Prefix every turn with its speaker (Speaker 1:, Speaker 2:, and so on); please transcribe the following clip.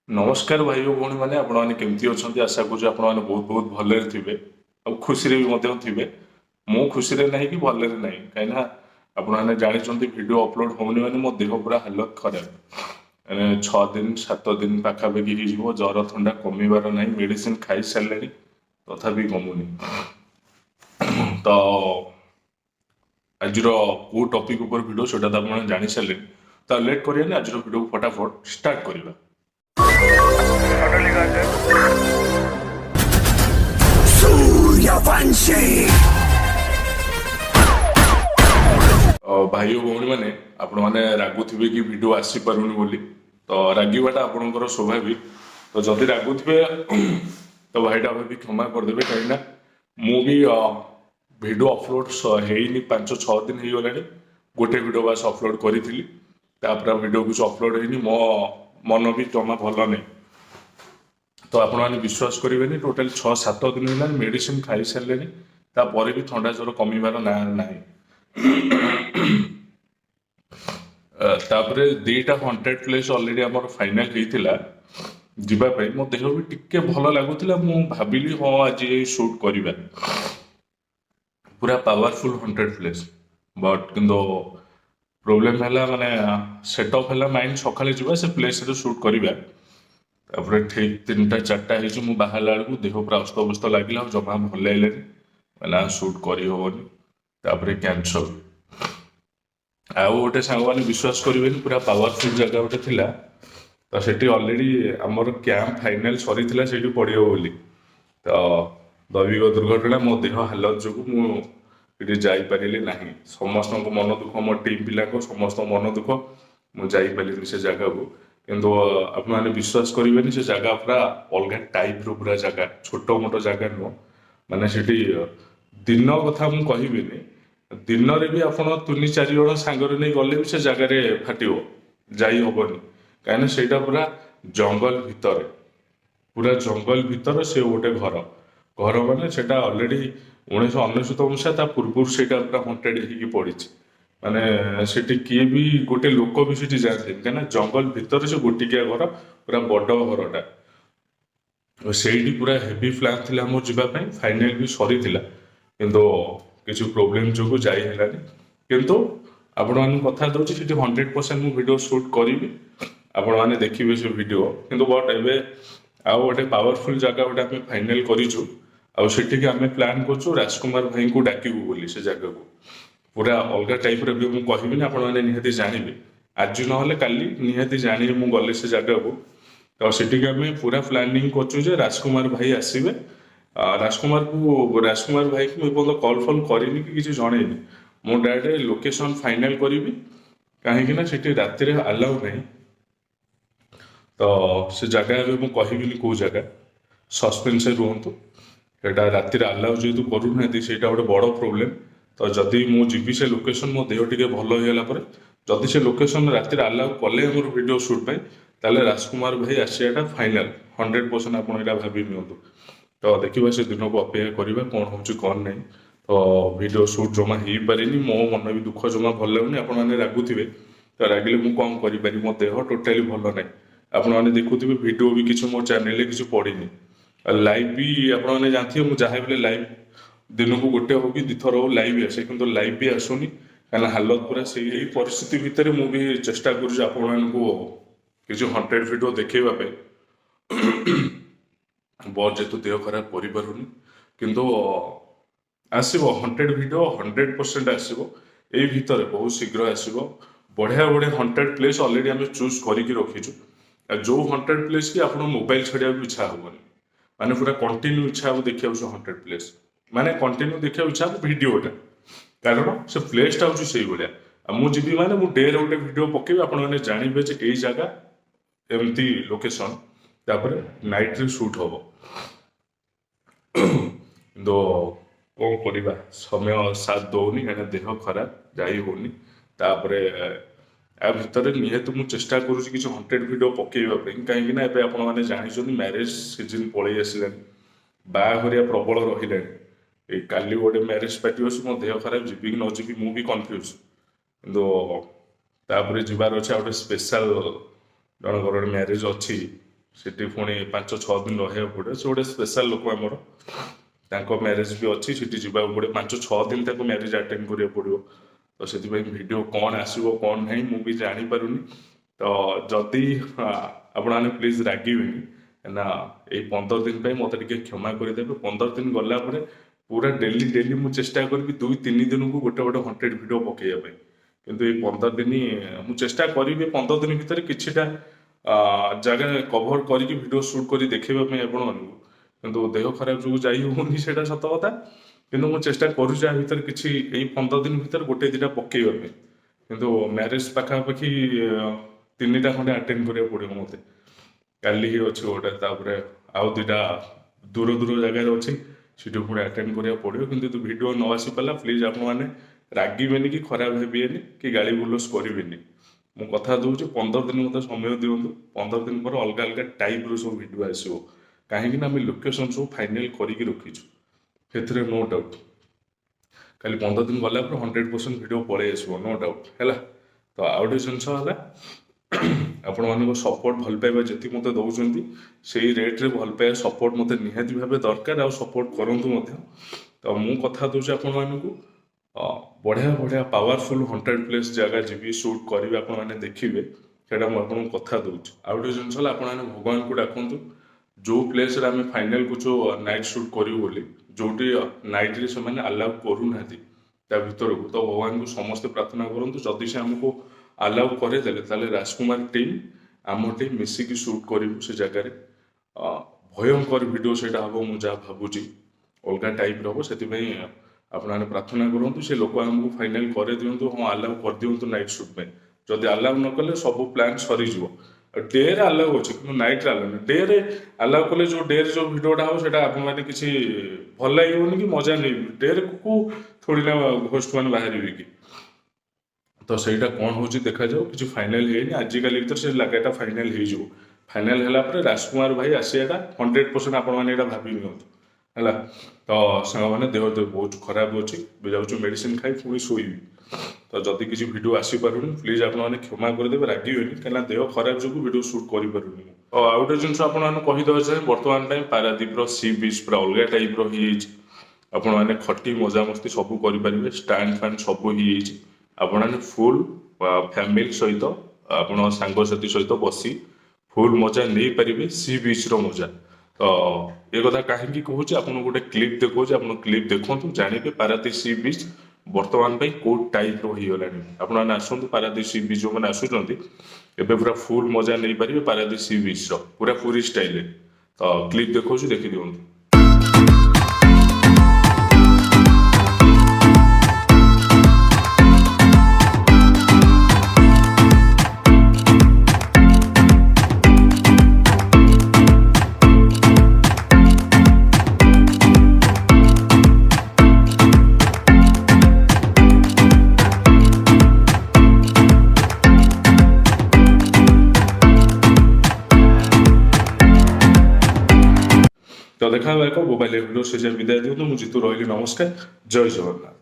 Speaker 1: नमस्कार भाई और भौणी मैंने आपण मैंने केमती अच्छा आशा करूँ आपण मैंने बहुत बहुत भले थे और खुशी भी थे मो खुशी ना कि भले ना कहीं आपण मैंने जानते वीडियो अपलोड होनी मैंने मो देह पूरा हालत खराब मैंने 6 दिन 7 दिन पाखापाखि हो जर थंडा कमिबार ना मेडिसिन खाई सारे तथापि कमुनी तो आज को टॉपिक ऊपर वीडियो से आप जानी सारे तो लेट करिए आज वीडियो फटाफट स्टार्ट करवा भाई और भौणी मैंने आपण मैंने रागुवे कि वीडियो आसी पारुनी बोली तो रागिबाटा आपणकर स्वाभाविक तो जदि रागुवे तो भाईटा भी क्षमा करदे कहीं मु भी वीडियो अपलोड है 5-6 दिन हो गला गोटे वीडियो बास अपलोड करी वीडियो कुछ अपलोड है मो मन भी जमा भल नहीं तो आपण मैंने विश्वास करेंगे टोटाल 6-7 दिन है मेडिसिन खाई सारे तापर भी थंडा ज्वर कमिबार ना ना तापर दीटा 100 प्लेस ऑलरेडी आमर फाइनल होता जीवाई मो देह भी टिके भल लगुला मु भाविली हाँ आज शूट करवा पूरा पावरफुल 100 प्लेस बट किंतु प्रोब्लेम है माने सेटअप है माइंड सकाले जा से प्लेस शूट करवा तापर ठीक 3टा 4टा बाहर बेलू देह पूरा अस्तव्यस्त लगे जमा भल लगे ना शूट कर कैंसल आउ गोटे सांग मैंने विश्वास करेंगे पूरा पावरफुल जगह गोटे थिला तो सेठी ऑलरेडी आमर कैंप फाइनल सरी से पड़ो बोली तो दैविक दुर्घटना मो देह हालत जो मुझे जापारे ना समस्त मन दुख मो टीम पिला समस्त मन दुख मुझे से जगह को किंतु आपने विश्वास करेंगे से जगह पूरा अलग टाइप रो पूरा जगह छोट मोट जगह नुह माने सेठी दिन कथा मुझे कहबी दिन भी आप 3-4 जन सांगर नहीं गले भी से जगार फाटो जाई हेनी कहीं से पूरा जंगल भितर पूरा जंगल भितर से गोटे घर घर माने से ऑलरेडी 1999 मसीहा पूर्व से पूरा हंटेड हो पड़ी माने से किए भी गोटे लोक भी सीटी जाते कहीं जंगल भितर से गोटिकिया घर पूरा बड़ घरटा से पूरा हेवी प्लान थी मोर जावाई फाइनाल भी सरी किंतु किसी प्रोब्लेम जो जाइलानी किंतु आपण मान कथा दूसरी 100% मु वीडियो शूट करी आपण मैंने देखिए से वीडियो किंतु बट एवं आउ गोटे पावरफुल जगह गोटे आम फाइनाल करूँ आठ आम प्लां करूँ राजकुमार भाई को डाकू बोली से जगह को पूरा अलग टाइप मुझे कहबी आपण मैंने निहाती जानवे आज ना काली निहाती जाने मुझे गले से जगह को तो सेठी आम पूरा प्लानिंग करूँ राजकुमार भाई आसवे राजकुमार भाई को मुझे कल फल करनी कि जन मु डायरेक्ट लोकेशन फाइनाल करी कहीं से राति आलाउ नहीं तो से जगह मुझे कहबी कौ जगह सस्पेन्स रुहतु एटा राति आलाउ जेहतु करूना से गोटे बड़ प्रोब्लेम तो जदि मुझी से लोकेशन मो देह टे भल होगा जदि से लोकेशन राति आलाउ कले मोर वीडियो शूट पाई राजकुमार भाई आसाटा फाइनाल 100% आप भाभी नियंतु तो देखा से दिन को अपेक्षा करवा कौन हो कौन नहीं तो वीडियो शूट जमा हो पारे मो मन भी दुख जमा भल लगुनि आपने रागुवे तो रागिले मुझे कौन करी मो देह टोटाली भल ना आपने देखुवे वीडियो भी किसी मो चैनल किसी पड़नी लाइव भी आपने जानते हैं मुझे भी लाइव दिन को गोटे हो कि 2 थर हो लाइव आसे कि लाइव भी आसुनी कहीं हालत पूरा से परिस्थिति भितर मुझे चेष्टा करुँ आपण किसी 100 वीडियो देखेवाई बहुत जेतु देह खराब करूनी किंतु आसो 100 वीडियो 100% आसो यही भितर बहुत शीघ्र आसो बढ़िया बढ़िया 100 प्लेस ऑलरेडी आम चूज करके रखीचु जो 100 प्लेस की आप मोबाइल छाड़ा इच्छा हेनी माने पूरा कंटिन्यू इच्छा हम देखा 100 प्लेस माने कंटिन्यू देखा इच्छा वीडियोटा कारण से प्लेसटा हूँ से भाया मुझे माने डे गोटे वीडियो पकेबी आपने जानवे ये जगह एमती लोकेशन तापर नाइट रे शूट हम तो कौन करवा समय साथ दौनी कहीं देह खराब जाई होनी तापर आ भितर निहत मुझे चेष्टा करुँच कि 100 वीडियो पकेवाई कहीं आपने जानते मैरेज सीजन पलि आसला बाहरिया प्रबल रहा काली गोटे मैरेज पार्टी अच्छे मो देह खराब जी कि न जी मुझे कन्फ्यूज कितु जबार अच्छे गोटे स्पेशल जनकर मैरेज अच्छी ସେଠି ପୁଣି 5-6 ଦିନ ରହିବାକୁ ପଡ଼ିବ। ସେ ଗୋଟେ ସ୍ପେଶାଲ ଲୋକ ଆମର, ତାଙ୍କ ମ୍ୟାରେଜ ବି ଅଛି, ସେଠି ଯିବାକୁ ପଡ଼ିବ। 5-6 ଦିନ ତାକୁ ମ୍ୟାରେଜ ଆଟେଣ୍ଡ କରିବାକୁ ପଡ଼ିବ। ତ ସେଥିପାଇଁ ଭିଡ଼ିଓ କ'ଣ ଆସିବ କ'ଣ ନାହିଁ ମୁଁ ବି ଜାଣିପାରୁନି। ତ ଯଦି ଆପଣମାନେ ପ୍ଲିଜ୍ ରାଗିବେନି ନା, ଏଇ 15 ଦିନ ପାଇଁ ମୋତେ ଟିକେ କ୍ଷମା କରିଦେବେ। 15 ଦିନ ଗଲା ପରେ ପୁରା ଡେଲି ମୁଁ ଚେଷ୍ଟା କରିବି 2-3 ଦିନକୁ ଗୋଟେ ହଣ୍ଟେଡ୍ ଭିଡ଼ିଓ ପକେଇବା ପାଇଁ। କିନ୍ତୁ ଏଇ 15 ଦିନ ମୁଁ ଚେଷ୍ଟା କରିବି 15 ଦିନ ଭିତରେ କିଛିଟା ଜାଗା କଭର କରିକି ଭିଡ଼ିଓ ସୁଟ୍ କରି ଦେଖେଇବା ପାଇଁ ଆପଣମାନଙ୍କୁ। କିନ୍ତୁ ଦେହ ଖରାପ ଯୋଗୁଁ ଯାଇ ହେଉନି, ସେଇଟା ସତ କଥା। କିନ୍ତୁ ମୁଁ ଚେଷ୍ଟା କରୁଛି ଆ ଭିତରେ କିଛି ଏଇ 15 ଦିନ ଭିତରେ 1-2ଟା ପକେଇବା ପାଇଁ। କିନ୍ତୁ ମ୍ୟାରେଜ ପାଖାପାଖି 3ଟା ଖଣ୍ଡେ ଆଟେଣ୍ଡ କରିବାକୁ ପଡ଼ିବ ମୋତେ। କାଲି ହିଁ ଅଛି ଗୋଟେ, ତାପରେ ଆଉ 2ଟା ଦୂର ଜାଗାରେ ଅଛି, ସେଠି ପୁଣି ଆଟେଣ୍ଡ କରିବାକୁ ପଡ଼ିବ। କିନ୍ତୁ ଯଦି ଭିଡ଼ିଓ ନ ଆସିପାରିଲା ପ୍ଲିଜ୍ ଆପଣମାନେ ରାଗିବେନି କି ଖରାପ ଭାବିବେନି କି ଗାଳି ଗୁଲଜ କରିବେନି। ମୁଁ କଥା ଦେଉଛି 15 ଦିନ ମୋତେ ସମୟ ଦିଅନ୍ତୁ। 15 ଦିନ ପରେ ଅଲଗା ଟାଇପ୍ର ସବୁ ଭିଡ଼ିଓ ଆସିବ। କାହିଁକି ନା ଆମେ ଲୋକେସନ୍ ସବୁ ଫାଇନାଲ କରିକି ରଖିଛୁ, ସେଥିରେ ନୋ ଡାଉଟ୍। ଖାଲି 15 ଦିନ ଗଲା ପରେ 100% ଭିଡ଼ିଓ ପଳେଇ ଆସିବ, ନୋ ଡାଉଟ୍ ହେଲା। ତ ଆଉ ଗୋଟେ ଜିନିଷ ହେଲା, ଆପଣମାନଙ୍କ ସପୋର୍ଟ ଭଲ ପାଇବା ଯେତିକି ମୋତେ ଦେଉଛନ୍ତି ସେଇ ରେଟ୍ରେ ଭଲ ପାଇବା ସପୋର୍ଟ ମୋତେ ନିହାତି ଭାବେ ଦରକାର, ଆଉ ସପୋର୍ଟ କରନ୍ତୁ ମଧ୍ୟ। ତ ମୁଁ କଥା ଦେଉଛି ଆପଣମାନଙ୍କୁ, ବଢ଼ିଆ ପାୱାରଫୁଲ୍ ହଣ୍ଟେଡ୍ ପ୍ଲେସ୍ ଜାଗା ଯିବି, ସୁଟ୍ କରିବି, ଆପଣମାନେ ଦେଖିବେ, ସେଇଟା ମୁଁ ଆପଣଙ୍କୁ କଥା ଦେଉଛି। ଆଉ ଗୋଟେ ଜିନିଷ ହେଲା, ଆପଣମାନେ ଭଗବାନଙ୍କୁ ଡାକନ୍ତୁ ଯେଉଁ ପ୍ଲେସ୍ରେ ଆମେ ଫାଇନାଲ୍ କରୁଛୁ ନାଇଟ୍ ସୁଟ୍ କରିବୁ ବୋଲି, ଯେଉଁଠି ନାଇଟ୍ରେ ସେମାନେ ଆଲାଉ କରୁନାହାନ୍ତି ତା ଭିତରକୁ, ତ ଭଗବାନଙ୍କୁ ସମସ୍ତେ ପ୍ରାର୍ଥନା କରନ୍ତୁ ଯଦି ସେ ଆମକୁ ଆଲାଉ କରିଦେଲେ ତାହେଲେ ରାଜକୁମାର ଟିମ୍ ଆମ ଟିମ୍ ମିଶିକି ସୁଟ୍ କରିବୁ ସେ ଜାଗାରେ। ଭୟଙ୍କର ଭିଡ଼ିଓ ସେଇଟା ହେବ, ମୁଁ ଯାହା ଭାବୁଛି ଅଲଗା ଟାଇପ୍ର ହେବ। ସେଥିପାଇଁ ଆପଣମାନେ ପ୍ରାର୍ଥନା କରନ୍ତୁ ସେ ଲୋକ ଆମକୁ ଫାଇନାଲ୍ କରିଦିଅନ୍ତୁ, ହଁ ଆଲାଉ କରିଦିଅନ୍ତୁ ନାଇଟ୍ ସୁଟ୍ ପାଇଁ। ଯଦି ଆଲାଉ ନ କଲେ ସବୁ ପ୍ଲାନ୍ ସରିଯିବ। ଡେରେ ଆଲାଉ ଅଛି କିନ୍ତୁ ନାଇଟ୍ରେ ଆଲାଉ ନାହିଁ। ଡେରେ ଆଲାଉ କଲେ ଯେଉଁ ଡେରେ ଯେଉଁ ଭିଡ଼ିଓଟା ହେବ ସେଇଟା ଆପଣମାନେ କିଛି ଭଲ ଲାଗିବନି କି ମଜା ନେଇବେନି। ଡେରେ ଥୋଡ଼ି ନା ଘୋଷ୍ଟ ମାନେ ବାହାରିବେ କି? ତ ସେଇଟା କ'ଣ ହେଉଛି ଦେଖାଯାଉ, କିଛି ଫାଇନାଲ୍ ହେଇନି। ଆଜିକାଲି ଭିତରେ ସେ ଜାଗାଟା ଫାଇନାଲ୍ ହେଇଯିବ। ଫାଇନାଲ୍ ହେଲା ପରେ ରାଜକୁମାର ଭାଇ ଆସିବାଟା 100% ଆପଣମାନେ ଏଇଟା ଭାବି ନିଅନ୍ତୁ ହେଲା। ତ ସାଙ୍ଗମାନେ ଦେହ ବହୁତ ଖରାପ ଅଛି, ଏବେ ଯାଉଛି ମେଡ଼ିସିନ ଖାଇ ପୁଣି ଶୋଇବି। ତ ଯଦି କିଛି ଭିଡ଼ିଓ ଆସିପାରୁନି ପ୍ଲିଜ୍ ଆପଣମାନେ କ୍ଷମା କରିଦେବେ, ରାଗିବେନି, କାହିଁକିନା ଦେହ ଖରାପ ଯୋଗୁଁ ଭିଡ଼ିଓ ସୁଟ୍ କରିପାରୁନି ମୁଁ। ଆଉ ଗୋଟେ ଜିନିଷ ଆପଣମାନଙ୍କୁ କହିଦେବା ଚାହେଁ, ବର୍ତ୍ତମାନ ପାଇଁ ପାରାଦୀପର ସି ବିଚ୍ ପୁରା ଅଲଗା ଟାଇପ୍ର ହେଇଯାଇଛି। ଆପଣମାନେ ଖଟି ମଜାମସ୍ତି ସବୁ କରିପାରିବେ, ଷ୍ଟାଣ୍ଡ ଫ୍ୟାଣ୍ଡ ସବୁ ହେଇଯାଇଛି। ଆପଣମାନେ ଫୁଲ୍ ଫ୍ୟାମିଲି ସହିତ, ଆପଣ ସାଙ୍ଗସାଥି ସହିତ ବସି ଫୁଲ୍ ମଜା ନେଇପାରିବେ, ସି ବିଚ୍ର ମଜା। ତ ଏ କଥା କାହିଁକି କହୁଛି, ଆପଣଙ୍କୁ ଗୋଟେ କ୍ଲିପ୍ ଦେଖାଉଛି, ଆପଣ କ୍ଲିପ୍ ଦେଖନ୍ତୁ, ଜାଣିବେ ପାରାଦୀପ ସି ବିଚ୍ ବର୍ତ୍ତମାନ ପାଇଁ କେଉଁ ଟାଇପ୍ର ହେଇଗଲାଣି। ଆପଣମାନେ ଆସନ୍ତୁ ପାରାଦୀପ ସି ବିଚ୍, ଯେଉଁମାନେ ଆସୁଛନ୍ତି ଏବେ ପୁରା ଫୁଲ୍ ମଜା ନେଇପାରିବେ ପାରାଦୀପ ସି ବିଚ୍ର, ପୁରା ପୁରୀ ଷ୍ଟାଇଲ୍ରେ। ତ କ୍ଲିପ୍ ଦେଖାଉଛି, ଦେଖିଦିଅନ୍ତୁ। ତ ଦେଖା ହେବା ଏକ ମୋବାଇଲ ଭିଡ଼ିଓ, ସେ ଯାଏ ବିଦାୟ ଦିଅନ୍ତୁ। ମୁଁ ଜିତୁ ରହିଲି, ନମସ୍କାର, ଜୟ ଜଗନ୍ନାଥ।